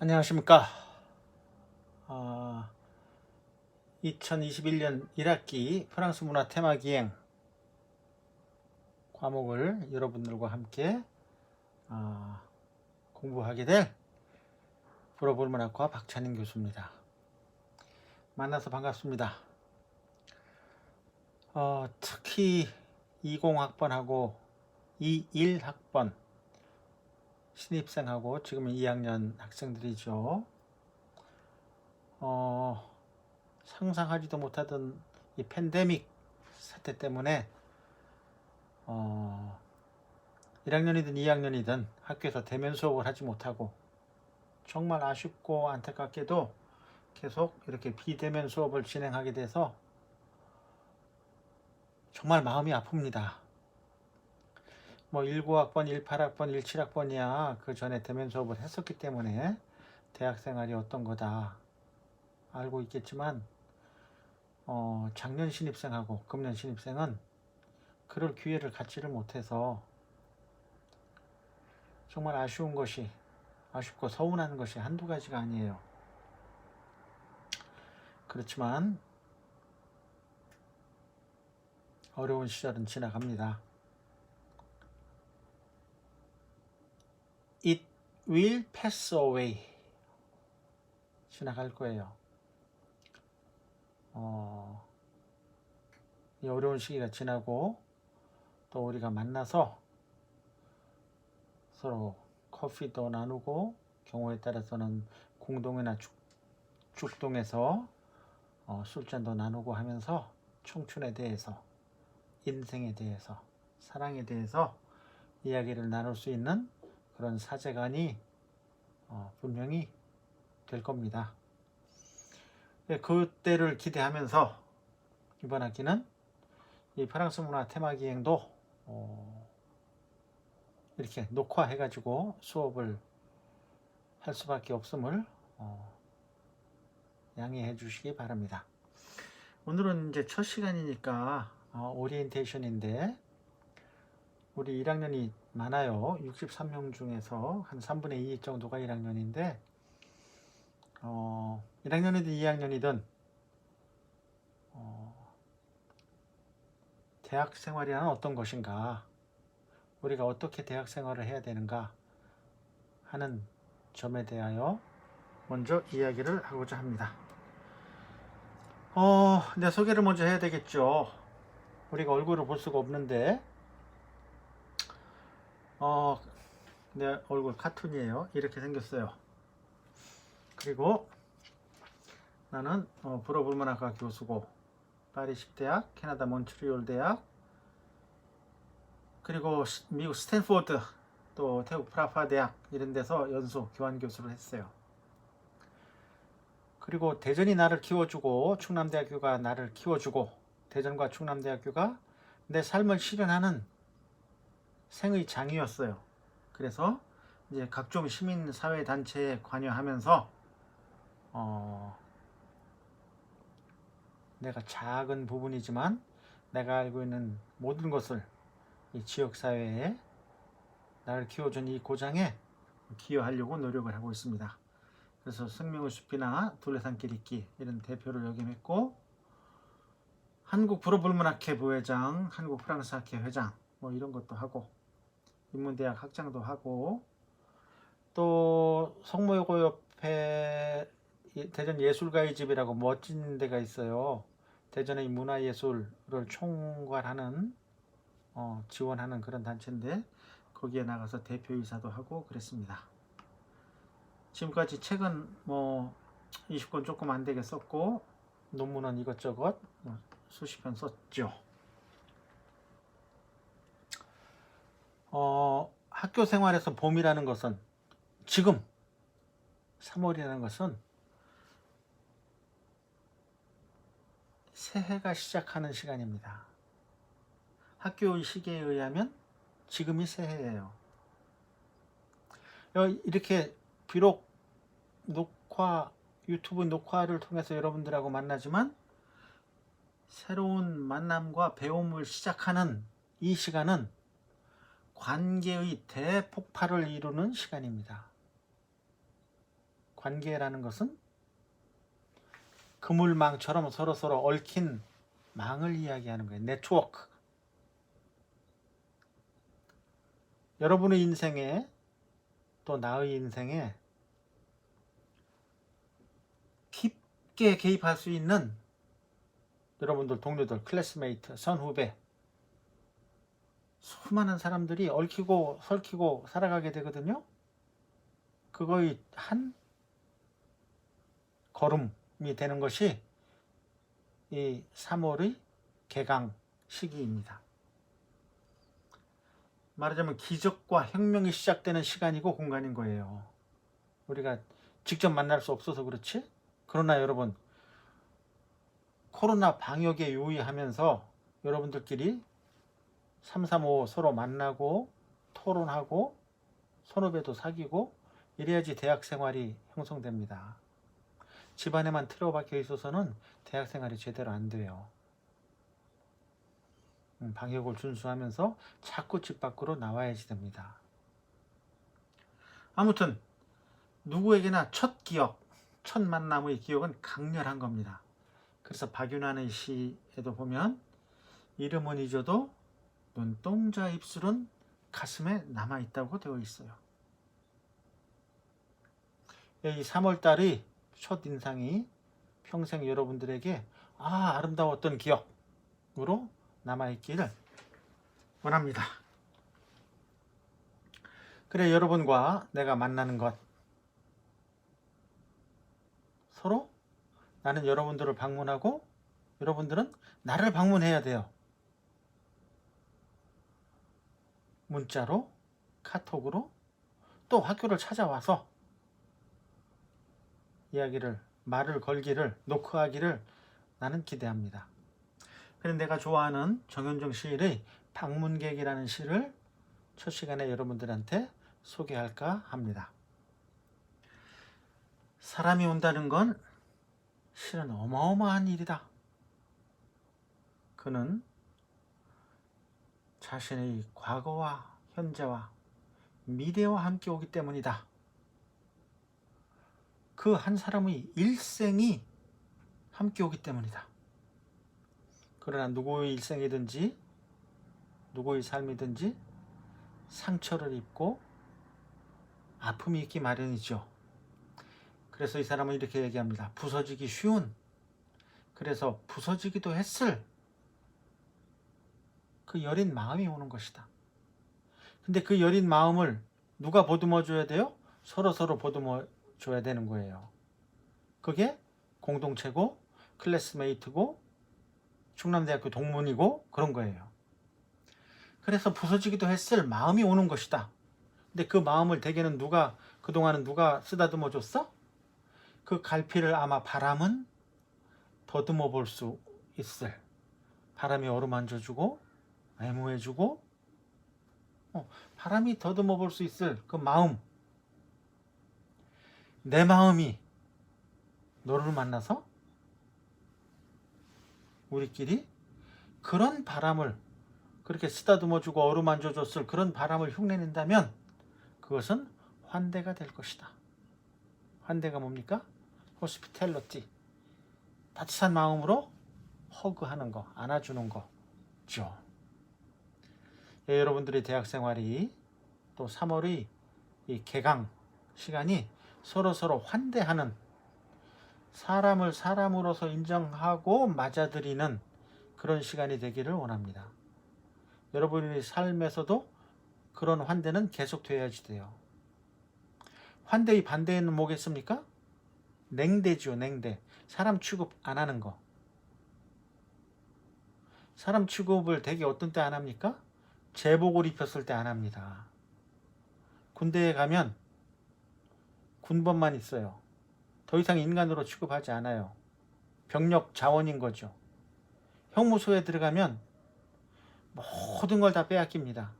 안녕하십니까. 2021년 1학기 프랑스 문화 테마 기행 과목을 여러분들과 함께 공부하게 될 불어불문학과 박찬인 교수입니다. 만나서 반갑습니다. 특히 20학번하고 21학번 신입생하고 지금 2학년 학생들이죠. 상상하지도 못하던 이 팬데믹 사태 때문에 1학년이든 2학년이든 학교에서 대면 수업을 하지 못하고 정말 아쉽고 안타깝게도 계속 이렇게 비대면 수업을 진행하게 돼서 정말 마음이 아픕니다. 19학번, 18학번, 17학번이야 그 전에 대면 수업을 했었기 때문에 대학생활이 어떤 거다 알고 있겠지만 작년 신입생하고 금년 신입생은 그럴 기회를 갖지를 못해서 정말 아쉽고 서운한 것이 한두 가지가 아니에요. 그렇지만 어려운 시절은 지나갑니다. It will pass away. 지나갈 거예요. 이 어려운 시기가 지나고 또 우리가 만나서 서로 커피도 나누고 경우에 따라서는 공동회나 죽동에서 술잔도 나누고 하면서 청춘에 대해서, 인생에 대해서, 사랑에 대해서 이야기를 나눌 수 있는 그런 사제간이 분명히 될 겁니다. 그때를 기대하면서 이번 학기는 이 프랑스 문화 테마 기행도 이렇게 녹화해가지고 수업을 할 수밖에 없음을 양해해 주시기 바랍니다. 오늘은 이제 첫 시간이니까 오리엔테이션인데 우리 1학년이 많아요. 63명 중에서 한 3분의 2 정도가 1학년인데 1학년이든 2학년이든 대학 생활이란 어떤 것인가, 우리가 어떻게 대학 생활을 해야 되는가 하는 점에 대하여 먼저 이야기를 하고자 합니다. 내 소개를 먼저 해야 되겠죠. 우리가 얼굴을 볼 수가 없는데 내 얼굴 카툰이에요. 이렇게 생겼어요. 그리고 나는 불어불문학과 교수고 파리 10대학, 캐나다 몬트리올 대학, 그리고 미국 스탠포드, 또 태국 프라파 대학 이런 데서 연수 교환 교수를 했어요. 그리고 대전이 나를 키워주고 충남대학교가 나를 키워주고 대전과 충남대학교가 내 삶을 실현하는 생의 장이었어요. 그래서 이제 각종 시민사회단체에 관여하면서 내가 작은 부분이지만 내가 알고 있는 모든 것을 이 지역사회에 나를 키워준 이 고장에 기여하려고 노력을 하고 있습니다. 그래서 생명의 숲이나 둘레산길 잇기 이런 대표를 역임했고, 한국 불어불문학회 부회장, 한국 프랑스학회 회장 이런 것도 하고, 인문대학 학장도 하고, 또 성모여고 옆에 대전 예술가의 집이라고 멋진 데가 있어요. 대전의 문화예술을 총괄하는 지원하는 그런 단체인데 거기에 나가서 대표이사도 하고 그랬습니다. 지금까지 책은 20권 조금 안 되게 썼고 논문은 이것저것 수십 편 썼죠. 학교 생활에서 봄이라는 것은, 지금 3월이라는 것은 새해가 시작하는 시간입니다. 학교 시계에 의하면 지금이 새해예요. 이렇게 비록 유튜브 녹화를 통해서 여러분들하고 만나지만 새로운 만남과 배움을 시작하는 이 시간은 관계의 대폭발을 이루는 시간입니다. 관계라는 것은 그물망처럼 서로서로 얽힌 망을 이야기하는 거예요. 네트워크. 여러분의 인생에 또 나의 인생에 깊게 개입할 수 있는 여러분들 동료들, 클래스메이트, 선후배 수많은 사람들이 얽히고 설키고 살아가게 되거든요. 그거의 한 걸음이 되는 것이 이 3월의 개강 시기입니다. 말하자면 기적과 혁명이 시작되는 시간이고 공간인 거예요. 우리가 직접 만날 수 없어서 그렇지? 그러나 여러분, 코로나 방역에 유의하면서 여러분들끼리 335 서로 만나고 토론하고 선후배도 사귀고 이래야지 대학 생활이 형성됩니다. 집안에만 틀어박혀 있어서는 대학 생활이 제대로 안 돼요. 방역을 준수하면서 자꾸 집 밖으로 나와야지 됩니다. 아무튼 누구에게나 첫 기억, 첫 만남의 기억은 강렬한 겁니다. 그래서 박윤환의 시에도 보면 이름은 잊어도 눈동자 입술은 가슴에 남아있다고 되어 있어요. 이 3월달의 첫인상이 평생 여러분들에게 아름다웠던 기억으로 남아있기를 원합니다. 그래, 여러분과 내가 만나는 것, 서로 나는 여러분들을 방문하고 여러분들은 나를 방문해야 돼요. 문자로, 카톡으로, 또 학교를 찾아와서 이야기를, 말을 걸기를, 노크하기를 나는 기대합니다. 그래서 내가 좋아하는 정현종 시인의 방문객이라는 시를 첫 시간에 여러분들한테 소개할까 합니다. 사람이 온다는 건 실은 어마어마한 일이다. 그는 자신의 과거와 현재와 미래와 함께 오기 때문이다. 그 한 사람의 일생이 함께 오기 때문이다. 그러나 누구의 일생이든지 누구의 삶이든지 상처를 입고 아픔이 있기 마련이죠. 그래서 이 사람은 이렇게 얘기합니다. 부서지기 쉬운, 그래서 부서지기도 했을 그 여린 마음이 오는 것이다. 근데 그 여린 마음을 누가 보듬어 줘야 돼요? 서로 보듬어 줘야 되는 거예요. 그게 공동체고 클래스메이트고 충남대학교 동문이고 그런 거예요. 그래서 부서지기도 했을 마음이 오는 것이다. 근데 그 마음을 대개는 그동안은 누가 쓰다듬어 줬어? 그 갈피를 아마 바람은 더듬어 볼 수 있을, 바람이 어루만져 주고 애무해 주고 바람이 더듬어 볼 수 있을 그 마음, 내 마음이 너를 만나서 우리끼리 그런 바람을 그렇게 쓰다듬어 주고 어루만져 줬을 그런 바람을 흉내낸다면 그것은 환대가 될 것이다. 환대가 뭡니까? 호스피텔러티, 따뜻한 마음으로 허그하는 거, 안아주는 거죠. 예, 여러분들의 대학 생활이 또 3월의 이 개강 시간이 서로 환대하는, 사람을 사람으로서 인정하고 맞아들이는 그런 시간이 되기를 원합니다. 여러분의 삶에서도 그런 환대는 계속돼야지 돼요. 환대의 반대는 뭐겠습니까? 냉대죠, 냉대. 사람 취급 안 하는 거. 사람 취급을 되게 어떤 때 안 합니까? 제복을 입혔을 때 안 합니다. 군대에 가면 군번만 있어요. 더 이상 인간으로 취급하지 않아요. 병력 자원인 거죠. 형무소에 들어가면 모든 걸 다 빼앗깁니다.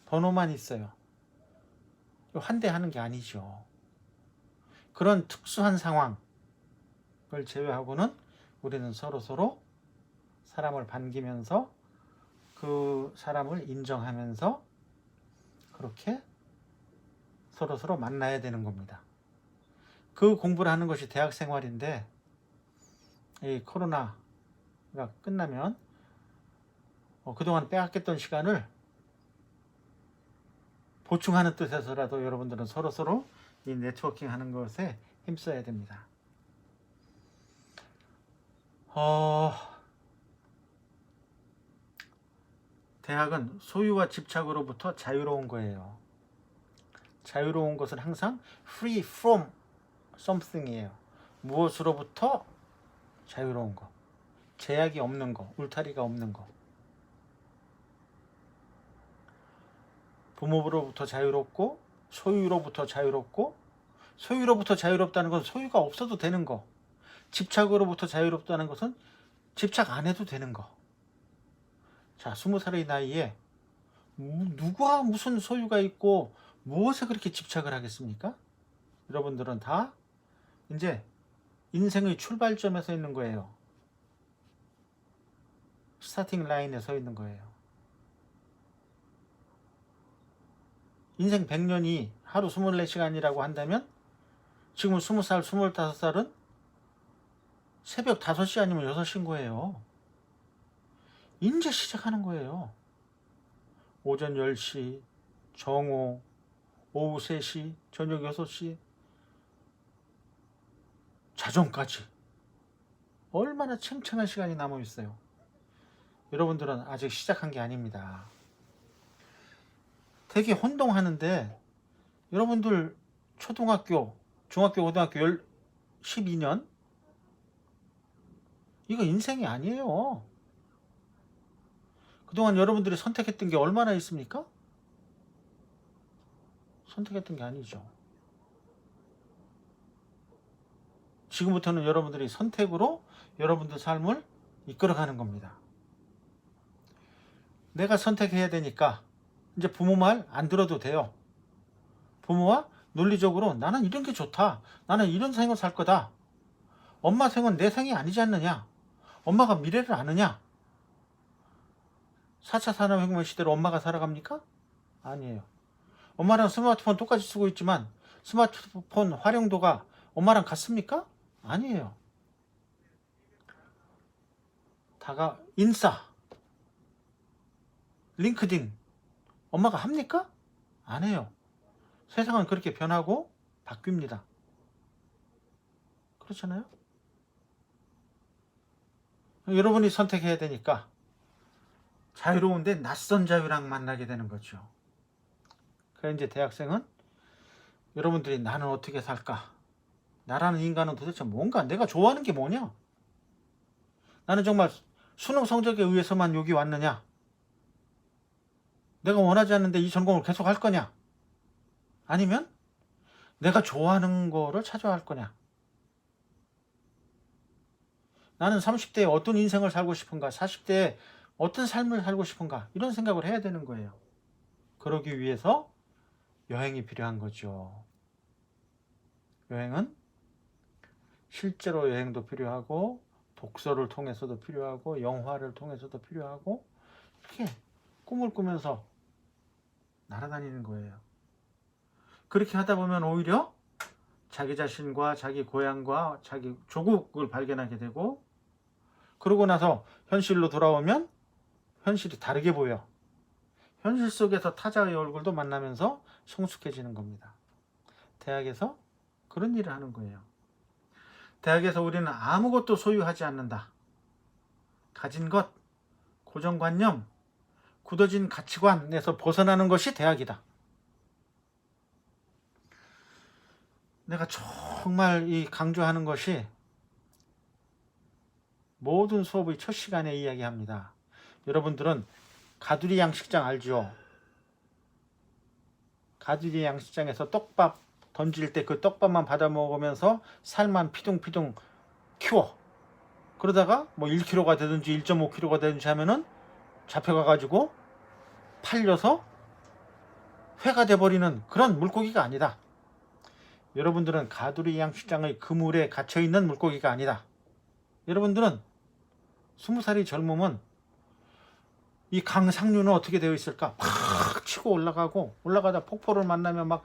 번호만 있어요. 환대하는 게 아니죠. 그런 특수한 상황을 제외하고는 우리는 서로 사람을 반기면서 그 사람을 인정하면서 그렇게 서로 만나야 되는 겁니다. 그 공부를 하는 것이 대학 생활인데, 이 코로나가 끝나면 그동안 빼앗겼던 시간을 보충하는 뜻에서라도 여러분들은 서로서로 이 네트워킹 하는 것에 힘써야 됩니다. 대학은 소유와 집착으로부터 자유로운 거예요. 자유로운 것은 항상 free from something이에요. 무엇으로부터 자유로운 거. 제약이 없는 거, 울타리가 없는 거. 부모로부터 자유롭고, 소유로부터 자유롭고, 소유로부터 자유롭다는 것은 소유가 없어도 되는 거. 집착으로부터 자유롭다는 것은 집착 안 해도 되는 거. 자, 20살의 나이에 누가 무슨 소유가 있고 무엇에 그렇게 집착을 하겠습니까? 여러분들은 다 이제 인생의 출발점에 서 있는 거예요. 스타팅 라인에 서 있는 거예요. 인생 100년이 하루 24시간이라고 한다면 지금 20살, 25살은 새벽 5시 아니면 6시인 거예요. 이제 시작하는 거예요. 오전 10시, 정오, 오후 3시, 저녁 6시, 자정까지. 얼마나 챙챙한 시간이 남아 있어요. 여러분들은 아직 시작한 게 아닙니다. 되게 혼동하는데 여러분들 초등학교, 중학교, 고등학교 12년? 이거 인생이 아니에요. 그동안 여러분들이 선택했던 게 얼마나 있습니까? 선택했던 게 아니죠. 지금부터는 여러분들이 선택으로 여러분들 삶을 이끌어가는 겁니다. 내가 선택해야 되니까 이제 부모 말 안 들어도 돼요. 부모와 논리적으로 나는 이런 게 좋다. 나는 이런 생을 살 거다. 엄마 생은 내 생이 아니지 않느냐. 엄마가 미래를 아느냐. 4차 산업혁명 시대로 엄마가 살아갑니까? 아니에요. 엄마랑 스마트폰 똑같이 쓰고 있지만 스마트폰 활용도가 엄마랑 같습니까? 아니에요. 다가 인싸, 링크드인 엄마가 합니까? 안 해요. 세상은 그렇게 변하고 바뀝니다. 그렇잖아요? 여러분이 선택해야 되니까 자유로운데 낯선 자유랑 만나게 되는 거죠. 그래서 이제 대학생은 여러분들이 나는 어떻게 살까? 나라는 인간은 도대체 뭔가? 내가 좋아하는 게 뭐냐? 나는 정말 수능 성적에 의해서만 여기 왔느냐? 내가 원하지 않는데 이 전공을 계속 할 거냐? 아니면 내가 좋아하는 거를 찾아야 할 거냐? 나는 30대에 어떤 인생을 살고 싶은가? 40대에 어떤 삶을 살고 싶은가? 이런 생각을 해야 되는 거예요. 그러기 위해서 여행이 필요한 거죠. 여행은 실제로 여행도 필요하고 독서를 통해서도 필요하고 영화를 통해서도 필요하고 이렇게 꿈을 꾸면서 날아다니는 거예요. 그렇게 하다 보면 오히려 자기 자신과 자기 고향과 자기 조국을 발견하게 되고 그러고 나서 현실로 돌아오면 현실이 다르게 보여. 현실 속에서 타자의 얼굴도 만나면서 성숙해지는 겁니다. 대학에서 그런 일을 하는 거예요. 대학에서 우리는 아무것도 소유하지 않는다. 가진 것, 고정관념, 굳어진 가치관에서 벗어나는 것이 대학이다. 내가 정말 이 강조하는 것이 모든 수업의 첫 시간에 이야기합니다. 여러분들은 가두리 양식장 알죠? 가두리 양식장에서 떡밥 던질 때 그 떡밥만 받아 먹으면서 살만 피둥피둥 키워. 그러다가 뭐 1kg가 되든지 1.5kg가 되든지 하면은 잡혀가가지고 팔려서 회가 돼버리는 그런 물고기가 아니다. 여러분들은 가두리 양식장의 그물에 갇혀있는 물고기가 아니다. 여러분들은 20살이 젊으면 이 강 상류는 어떻게 되어 있을까? 팍 치고 올라가고 올라가다 폭포를 만나면 막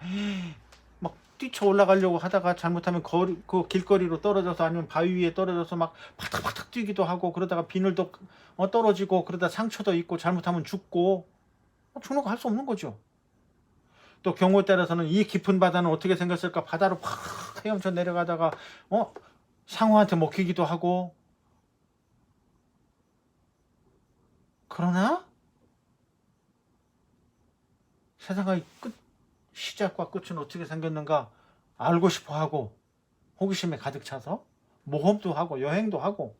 뛰쳐 올라가려고 하다가 잘못하면 그 길거리로 떨어져서 아니면 바위 위에 떨어져서 막 바닥바닥 뛰기도 하고, 그러다가 비늘도 떨어지고, 그러다 상처도 있고, 잘못하면 죽고, 죽는 거 할 수 없는 거죠. 또 경우에 따라서는 이 깊은 바다는 어떻게 생겼을까, 바다로 팍 헤엄쳐 내려가다가 상어한테 먹히기도 하고. 그러나 세상의 시작과 끝은 어떻게 생겼는가 알고 싶어 하고, 호기심에 가득 차서 모험도 하고 여행도 하고,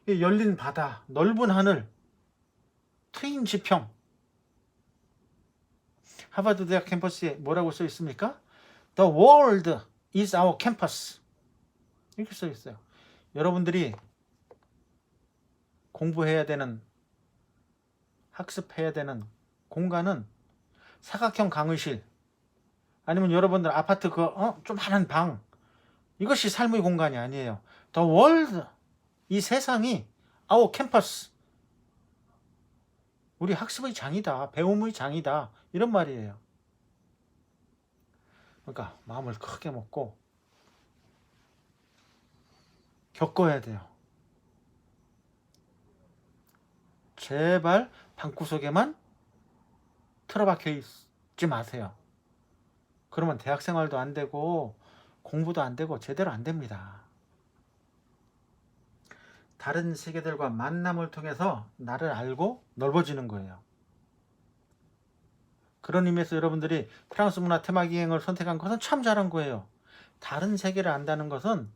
열린 바다, 넓은 하늘, 트인 지평. 하버드 대학 캠퍼스에 뭐라고 써 있습니까? The world is our campus. 이렇게 써 있어요. 여러분들이 공부해야 되는, 학습해야 되는 공간은 사각형 강의실, 아니면 여러분들 아파트 조그마한 방, 이것이 삶의 공간이 아니에요. The world, 이 세상이 our campus, 우리 학습의 장이다, 배움의 장이다, 이런 말이에요. 그러니까 마음을 크게 먹고 겪어야 돼요. 제발 방구석에만 틀어박혀 있지 마세요. 그러면 대학생활도 안 되고 공부도 안 되고 제대로 안 됩니다. 다른 세계들과 만남을 통해서 나를 알고 넓어지는 거예요. 그런 의미에서 여러분들이 프랑스 문화 테마기행을 선택한 것은 참 잘한 거예요. 다른 세계를 안다는 것은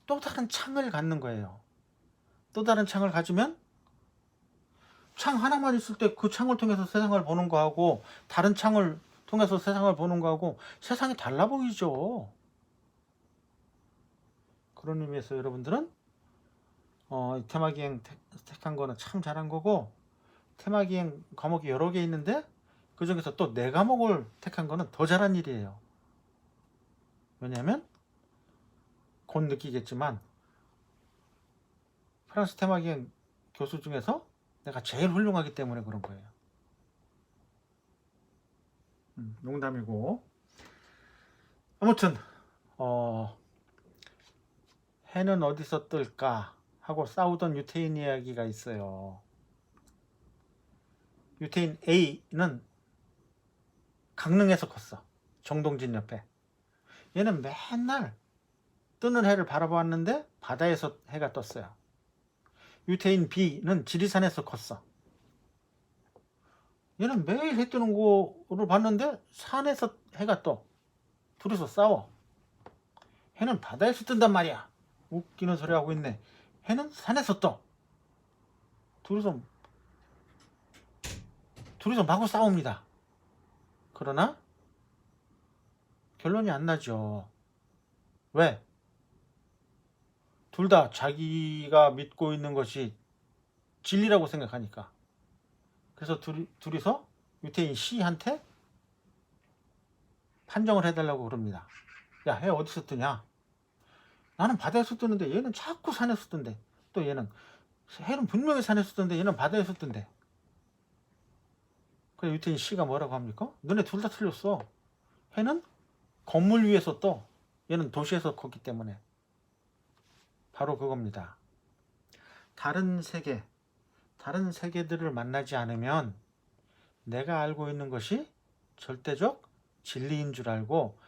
또 다른 창을 갖는 거예요. 또 다른 창을 가지면, 창 하나만 있을 때 그 창을 통해서 세상을 보는 거하고, 다른 창을 통해서 세상을 보는 거하고 세상이 달라 보이죠. 그런 의미에서 여러분들은 테마기행 택한 거는 참 잘한 거고, 테마기행 과목이 여러 개 있는데 그 중에서 또 4과목을 택한 거는 더 잘한 일이에요. 왜냐하면 곧 느끼겠지만 프랑스 테마기행 교수 중에서 내가 제일 훌륭하기 때문에 그런 거예요. 농담이고. 아무튼 해는 어디서 뜰까 하고 싸우던 유태인 이야기가 있어요. 유태인 A는 강릉에서 컸어. 정동진 옆에. 얘는 맨날 뜨는 해를 바라보았는데 바다에서 해가 떴어요. 유태인 B는 지리산에서 컸어. 얘는 매일 해 뜨는 거를 봤는데 산에서 해가 떠. 둘이서 싸워. 해는 바다에서 뜬단 말이야. 웃기는 소리 하고 있네. 해는 산에서 떠. 둘이서 마구 싸웁니다. 그러나 결론이 안 나죠. 왜? 둘 다 자기가 믿고 있는 것이 진리라고 생각하니까. 그래서 둘이서 유태인 C한테 판정을 해달라고 그럽니다. 야, 해 어디서 뜨냐? 나는 바다에서 뜨는데 얘는 자꾸 산에서 뜬대. 또 얘는 해는 분명히 산에서 뜬데 얘는 바다에서 뜬대. 그래서 유태인 C가 뭐라고 합니까? 너네 둘 다 틀렸어. 해는 건물 위에서 떠. 얘는 도시에서 컸기 때문에. 바로 그겁니다. 다른 세계들을 만나지 않으면 내가 알고 있는 것이 절대적 진리인 줄 알고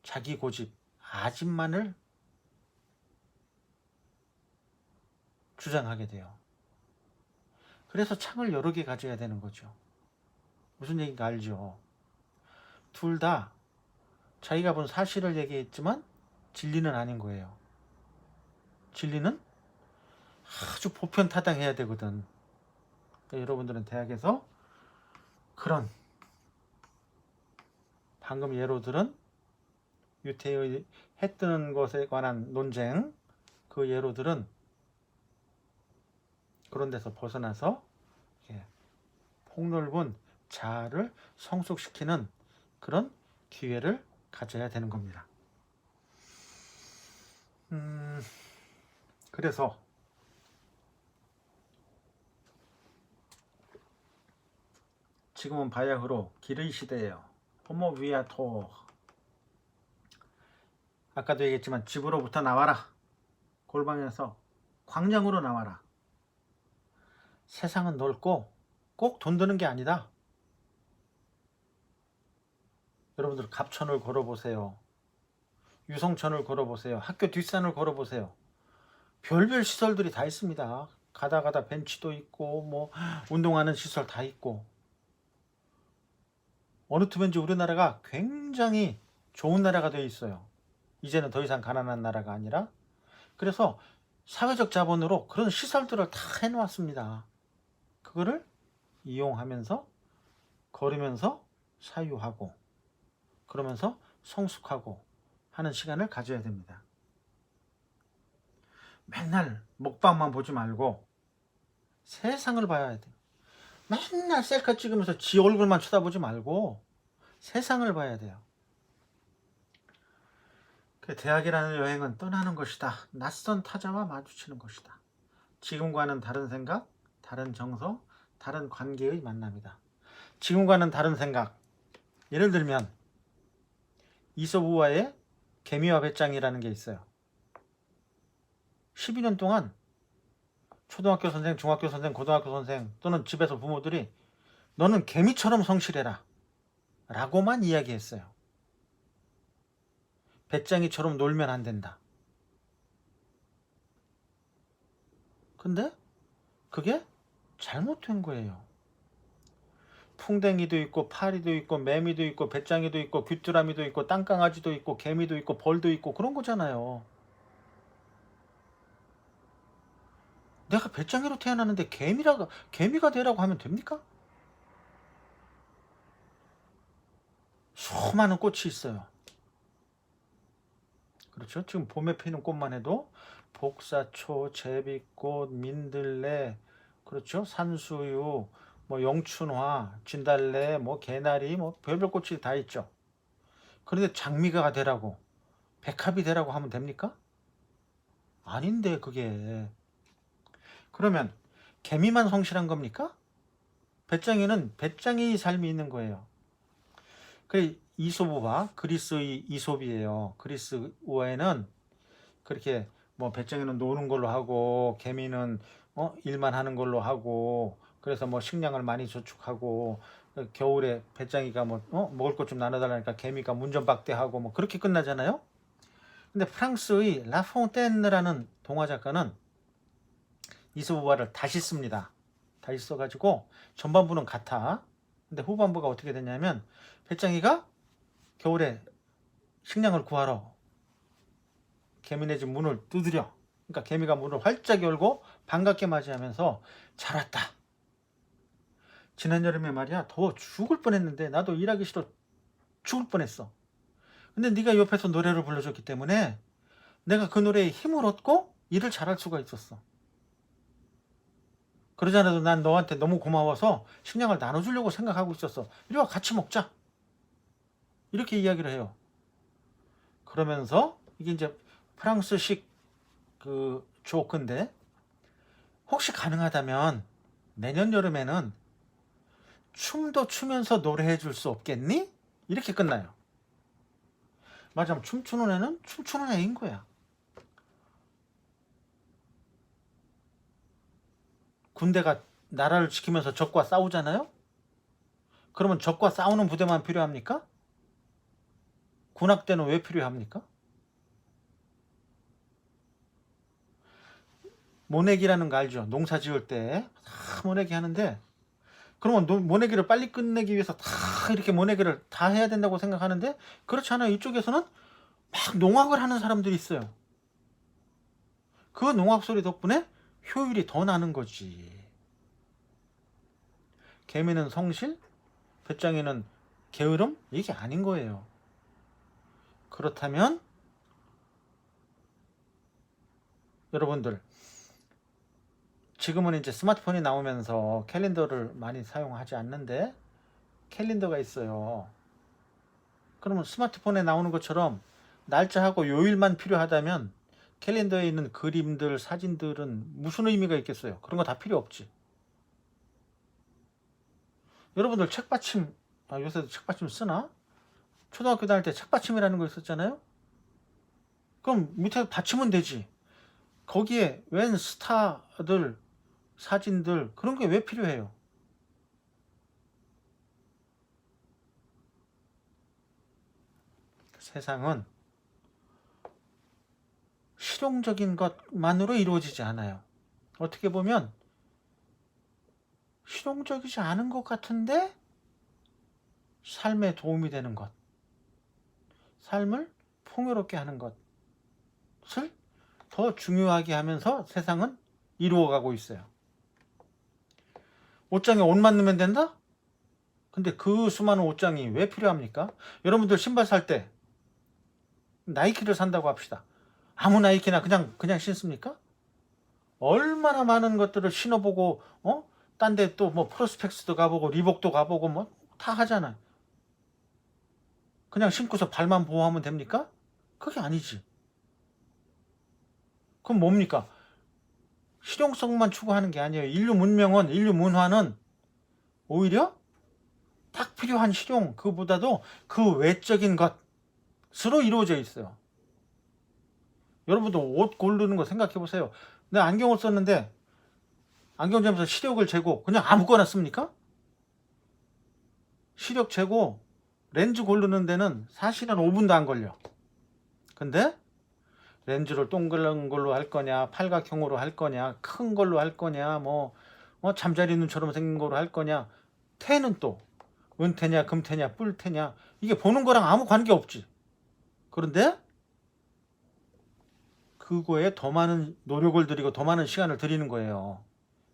자기 고집, 아집만을 주장하게 돼요. 그래서 창을 여러 개 가져야 되는 거죠. 무슨 얘기인가 알죠? 둘 다 자기가 본 사실을 얘기했지만 진리는 아닌 거예요. 진리는 아주 보편타당해야 되거든. 그러니까 여러분들은 대학에서 그런 방금 예로 들은 유태의 해 뜨는 것에 관한 논쟁, 그 예로들은 그런 데서 벗어나서 폭넓은 자아를 성숙시키는 그런 기회를 가져야 되는 겁니다. 그래서 지금은 바야흐로 길의 시대예요. 호모 비아토. 아까도 얘기했지만 집으로부터 나와라. 골방에서 광장으로 나와라. 세상은 넓고 꼭 돈 드는 게 아니다. 여러분들 갑천을 걸어보세요. 유성천을 걸어보세요. 학교 뒷산을 걸어보세요. 별별 시설들이 다 있습니다. 가다 벤치도 있고 뭐 운동하는 시설 다 있고, 어느 틈인지 우리나라가 굉장히 좋은 나라가 되어 있어요. 이제는 더 이상 가난한 나라가 아니라. 그래서 사회적 자본으로 그런 시설들을 다 해놓았습니다. 그거를 이용하면서 걸으면서 사유하고 그러면서 성숙하고 하는 시간을 가져야 됩니다. 맨날 먹방만 보지 말고 세상을 봐야 돼요. 맨날 셀카 찍으면서 지 얼굴만 쳐다보지 말고 세상을 봐야 돼요. 그 대학이라는 여행은 떠나는 것이다. 낯선 타자와 마주치는 것이다. 지금과는 다른 생각, 다른 정서, 다른 관계의 만남이다. 지금과는 다른 생각. 예를 들면 이솝우화의 개미와 배짱이라는 게 있어요. 12년 동안 초등학교 선생, 중학교 선생, 고등학교 선생 또는 집에서 부모들이 너는 개미처럼 성실해라 라고만 이야기했어요. 배짱이처럼 놀면 안 된다. 근데 그게 잘못된 거예요. 풍뎅이도 있고 파리도 있고 매미도 있고 배짱이도 있고 귀뚜라미도 있고 땅강아지도 있고 개미도 있고 벌도 있고 그런 거잖아요. 내가 배짱이로 태어났는데 개미가 되라고 하면 됩니까? 수많은 꽃이 있어요. 그렇죠? 지금 봄에 피는 꽃만 해도 복사초, 제비꽃, 민들레, 그렇죠? 산수유, 뭐 영춘화, 진달래, 뭐 개나리, 뭐 별별 꽃이 다 있죠. 그런데 장미가 되라고, 백합이 되라고 하면 됩니까? 아닌데 그게. 그러면 개미만 성실한 겁니까? 배짱이는 배짱이 삶이 있는 거예요. 그 이솝우화, 그리스의 이솝이에요. 그리스 우화에는 그렇게 뭐 배짱이는 노는 걸로 하고 개미는 일만 하는 걸로 하고, 그래서 뭐 식량을 많이 저축하고, 겨울에 배짱이가 뭐 먹을 것 좀 나눠달라니까 개미가 문전박대하고 뭐 그렇게 끝나잖아요. 근데 프랑스의 라퐁테네라는 동화 작가는 이솝우화를 다시 씁니다. 다시 써가지고 전반부는 같아. 근데 후반부가 어떻게 되냐면 배짱이가 겨울에 식량을 구하러 개미네 집 문을 두드려. 그러니까 개미가 문을 활짝 열고 반갑게 맞이하면서 잘 왔다. 지난 여름에 말이야 더워 죽을 뻔했는데 나도 일하기 싫어 죽을 뻔했어. 근데 네가 옆에서 노래를 불러줬기 때문에 내가 그 노래에 힘을 얻고 일을 잘할 수가 있었어. 그러지 않아도 난 너한테 너무 고마워서 식량을 나눠주려고 생각하고 있었어. 이리 와 같이 먹자. 이렇게 이야기를 해요. 그러면서 이게 이제 프랑스식 그 조크인데, 혹시 가능하다면 내년 여름에는 춤도 추면서 노래해 줄 수 없겠니? 이렇게 끝나요. 맞아, 춤추는 애는 춤추는 애인 거야. 군대가 나라를 지키면서 적과 싸우잖아요. 그러면 적과 싸우는 부대만 필요합니까? 군악대는 왜 필요합니까? 모내기라는 거 알죠? 농사 지을 때 다 모내기 하는데, 그러면 모내기를 빨리 끝내기 위해서 다 이렇게 모내기를 다 해야 된다고 생각하는데, 그렇지 않아요. 이쪽에서는 막 농악을 하는 사람들이 있어요. 그 농악 소리 덕분에 효율이 더 나는 거지. 개미는 성실, 배짱이는 게으름? 이게 아닌 거예요. 그렇다면 여러분들, 지금은 이제 스마트폰이 나오면서 캘린더를 많이 사용하지 않는데 캘린더가 있어요. 그러면 스마트폰에 나오는 것처럼 날짜하고 요일만 필요하다면 캘린더에 있는 그림들, 사진들은 무슨 의미가 있겠어요? 그런 거 다 필요 없지. 여러분들 책받침, 요새 책받침 쓰나? 초등학교 다닐 때 책받침이라는 거 있었잖아요. 그럼 밑에 받치면 되지. 거기에 웬 스타들 사진들 그런 게 왜 필요해요? 세상은 실용적인 것만으로 이루어지지 않아요. 어떻게 보면 실용적이지 않은 것 같은데 삶에 도움이 되는 것, 삶을 풍요롭게 하는 것을 더 중요하게 하면서 세상은 이루어가고 있어요. 옷장에 옷만 넣으면 된다? 근데 그 수많은 옷장이 왜 필요합니까? 여러분들 신발 살 때 나이키를 산다고 합시다. 아무 나이키나 그냥 신습니까? 얼마나 많은 것들을 신어보고 딴 데 또 뭐 프로스펙스도 가보고 리복도 가보고 뭐 다 하잖아요. 그냥 신고서 발만 보호하면 됩니까? 그게 아니지. 그럼 뭡니까? 실용성만 추구하는 게 아니에요. 인류 문화는 오히려 딱 필요한 실용 그보다도 그 외적인 것으로 이루어져 있어요. 여러분도 옷 고르는 거 생각해 보세요. 내가 안경을 썼는데 안경점에서 시력을 재고 그냥 아무거나 씁니까? 시력 재고 렌즈 고르는 데는 사실은 5분도 안 걸려. 근데 렌즈를 동그란 걸로 할 거냐, 팔각형으로 할 거냐, 큰 걸로 할 거냐, 잠자리 눈처럼 생긴 걸로 할 거냐, 태는 또 은태냐, 금태냐, 뿔태냐, 이게 보는 거랑 아무 관계 없지. 그런데 그거에 더 많은 노력을 들이고 더 많은 시간을 들이는 거예요.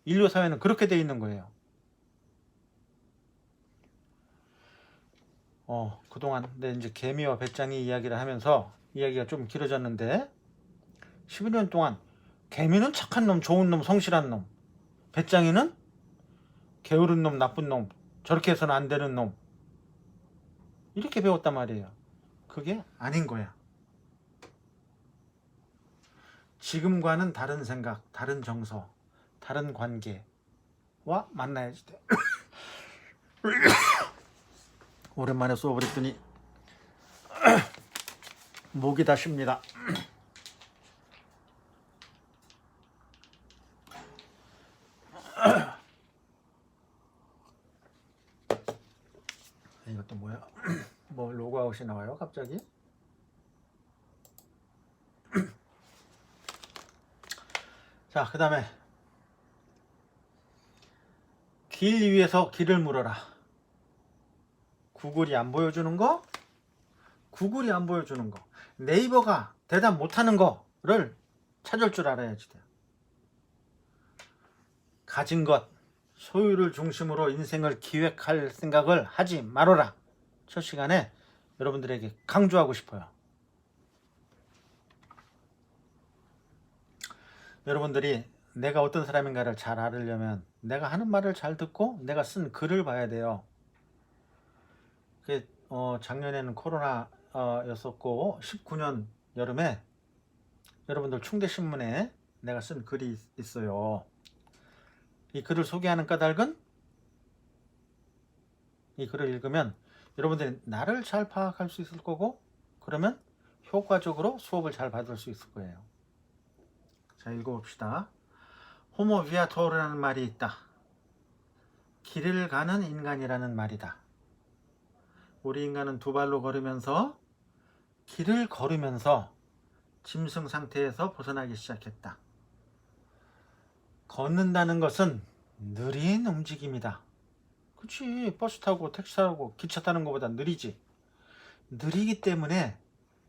인류 사회는 그렇게 돼 있는 거예요. 그동안 이제 개미와 배짱이 이야기를 하면서 이야기가 좀 길어졌는데 11년 동안 개미는 착한 놈, 좋은 놈, 성실한 놈, 배짱이는 게으른 놈, 나쁜 놈, 저렇게 해서는 안 되는 놈, 이렇게 배웠단 말이에요. 그게 아닌 거야. 지금과는 다른 생각, 다른 정서, 다른 관계와 만나야지 돼. 오랜만에 쏘버렸더니 목이 다 쉽니다. 이것도 뭐야? 뭐 로그아웃이 나와요 갑자기? 자, 그 다음에 길 위에서 길을 물어라. 구글이 안 보여주는 거, 구글이 안 보여주는 거, 네이버가 대답 못하는 거를 찾을 줄 알아야지 돼요. 가진 것, 소유를 중심으로 인생을 기획할 생각을 하지 말아라. 첫 시간에 여러분들에게 강조하고 싶어요. 여러분들이 내가 어떤 사람인가를 잘 알으려면 내가 하는 말을 잘 듣고 내가 쓴 글을 봐야 돼요. 작년에는 코로나였었고 19년 여름에 여러분들 충대신문에 내가 쓴 글이 있어요. 이 글을 소개하는 까닭은 이 글을 읽으면 여러분들이 나를 잘 파악할 수 있을 거고 그러면 효과적으로 수업을 잘 받을 수 있을 거예요. 자, 읽어봅시다. 호모 비아토르라는 말이 있다. 길을 가는 인간이라는 말이다. 우리 인간은 두 발로 걸으면서 길을 걸으면서 짐승 상태에서 벗어나기 시작했다. 걷는다는 것은 느린 움직임이다. 그치, 버스 타고 택시 타고 기차 타는 것보다 느리지. 느리기 때문에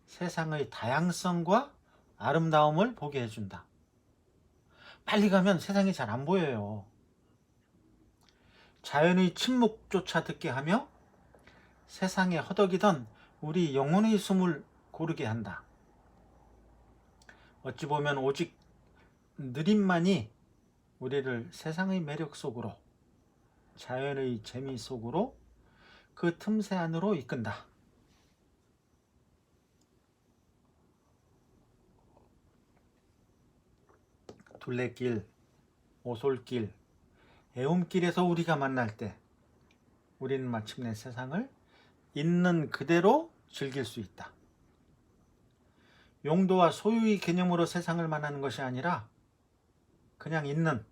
세상의 다양성과 아름다움을 보게 해준다. 빨리 가면 세상이 잘 안 보여요. 자연의 침묵조차 듣게 하며 세상에 허덕이던 우리 영혼의 숨을 고르게 한다. 어찌 보면 오직 느림만이 우리를 세상의 매력 속으로, 자연의 재미 속으로, 그 틈새 안으로 이끈다. 둘레길, 오솔길, 애움길에서 우리가 만날 때 우리는 마침내 세상을 있는 그대로 즐길 수 있다. 용도와 소유의 개념으로 세상을 만나는 것이 아니라 그냥 있는,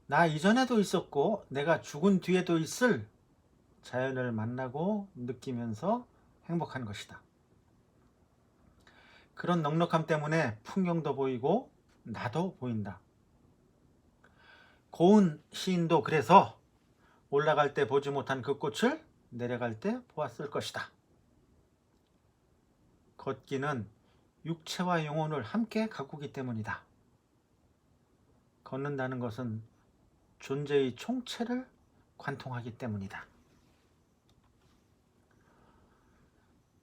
나 이전에도 있었고 내가 죽은 뒤에도 있을 자연을 만나고 느끼면서 행복한 것이다. 그런 넉넉함 때문에 풍경도 보이고 나도 보인다. 고은 시인도 그래서 올라갈 때 보지 못한 그 꽃을 내려갈 때 보았을 것이다. 걷기는 육체와 영혼을 함께 가꾸기 때문이다. 걷는다는 것은 존재의 총체를 관통하기 때문이다.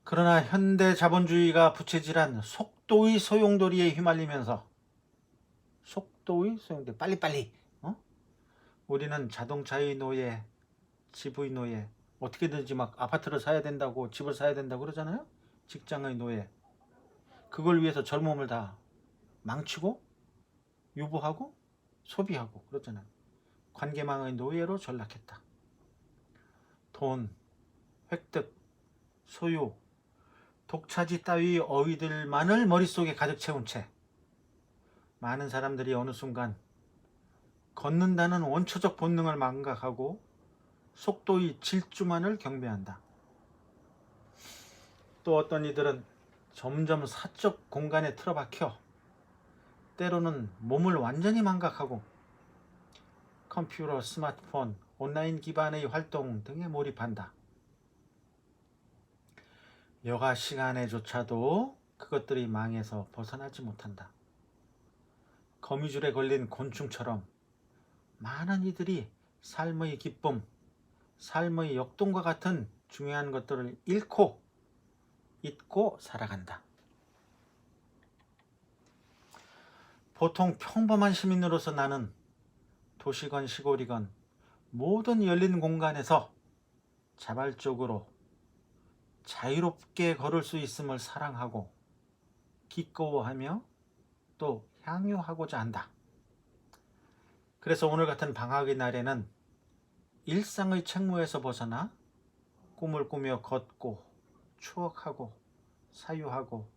그러나 현대 자본주의가 부채질한 속도의 소용돌이에 휘말리면서 빨리빨리 우리는 자동차의 노예, 집의 노예, 어떻게든지 막 아파트를 사야 된다고, 집을 사야 된다고 그러잖아요. 직장의 노예. 그걸 위해서 젊음을 다 망치고 유보하고 소비하고 그러잖아요. 관계망의 노예로 전락했다. 돈, 획득, 소유, 독차지 따위 어휘들만을 머릿속에 가득 채운 채 많은 사람들이 어느 순간 걷는다는 원초적 본능을 망각하고 속도의 질주만을 경배한다. 또 어떤 이들은 점점 사적 공간에 틀어박혀 때로는 몸을 완전히 망각하고 컴퓨터, 스마트폰, 온라인 기반의 활동 등에 몰입한다. 여가 시간에조차도 그것들이 망에서 벗어나지 못한다. 거미줄에 걸린 곤충처럼 많은 이들이 삶의 기쁨, 삶의 역동과 같은 중요한 것들을 잃고 잊고 살아간다. 보통 평범한 시민으로서 나는 도시건 시골이건 모든 열린 공간에서 자발적으로 자유롭게 걸을 수 있음을 사랑하고 기꺼워하며 또 향유하고자 한다. 그래서 오늘 같은 방학의 날에는 일상의 책무에서 벗어나 꿈을 꾸며 걷고 추억하고 사유하고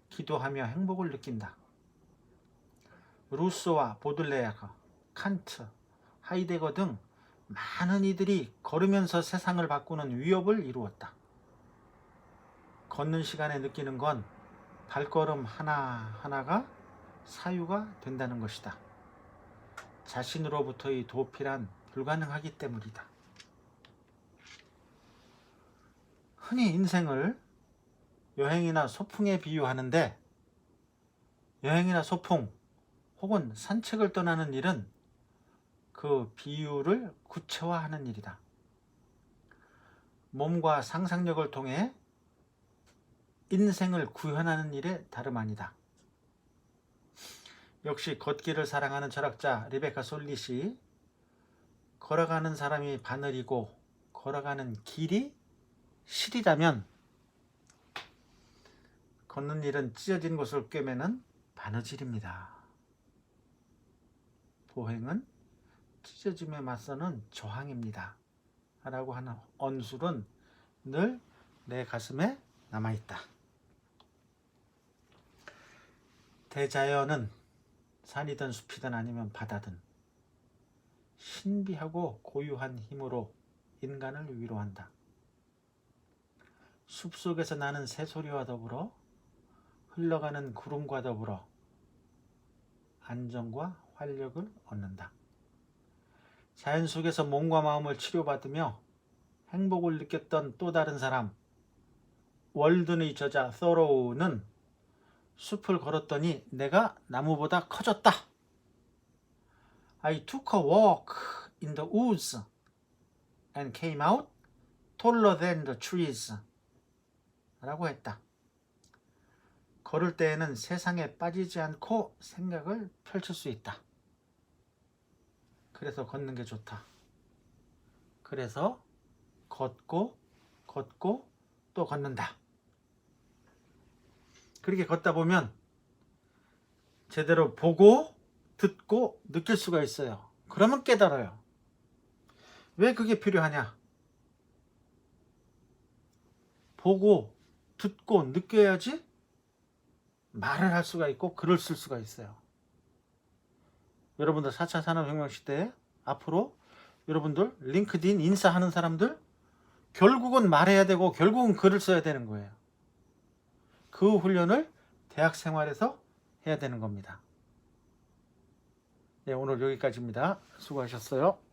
기도하며 행복을 느낀다. 루소와 보들레아르, 칸트, 하이데거 등 많은 이들이 걸으면서 세상을 바꾸는 위협을 이루었다. 걷는 시간에 느끼는 건 발걸음 하나하나가 사유가 된다는 것이다. 자신으로부터의 도피란 불가능하기 때문이다. 흔히 인생을 여행이나 소풍에 비유하는데 여행이나 소풍 혹은 산책을 떠나는 일은 그 비유를 구체화하는 일이다. 몸과 상상력을 통해 인생을 구현하는 일에 다름 아니다. 역시 걷기를 사랑하는 철학자 리베카 솔릿이 걸어가는 사람이 바늘이고 걸어가는 길이 실이라면 걷는 일은 찢어진 곳을 꿰매는 바느질입니다. 보행은 찢어짐에 맞서는 저항입니다. 라고 하는 언술은 늘 내 가슴에 남아있다. 대자연은 산이든 숲이든 아니면 바다든 신비하고 고유한 힘으로 인간을 위로한다. 숲속에서 나는 새소리와 더불어 흘러가는 구름과 더불어 안정과 활력을 얻는다. 자연 속에서 몸과 마음을 치료받으며 행복을 느꼈던 또 다른 사람, 월든의 저자 thoreau는 숲을 걸었더니 내가 나무보다 커졌다. I took a walk in the woods and came out taller than the trees. 라고 했다. 걸을 때에는 세상에 빠지지 않고 생각을 펼칠 수 있다. 그래서 걷는 게 좋다. 그래서 걷고 또 걷는다. 그렇게 걷다 보면 제대로 보고 듣고 느낄 수가 있어요. 그러면 깨달아요. 왜 그게 필요하냐? 보고 듣고 느껴야지 말을 할 수가 있고 글을 쓸 수가 있어요. 여러분들 4차 산업혁명 시대에 앞으로 여러분들 링크드인 인사하는 사람들 결국은 말해야 되고 결국은 글을 써야 되는 거예요. 그 훈련을 대학 생활에서 해야 되는 겁니다. 네, 오늘 여기까지입니다. 수고하셨어요.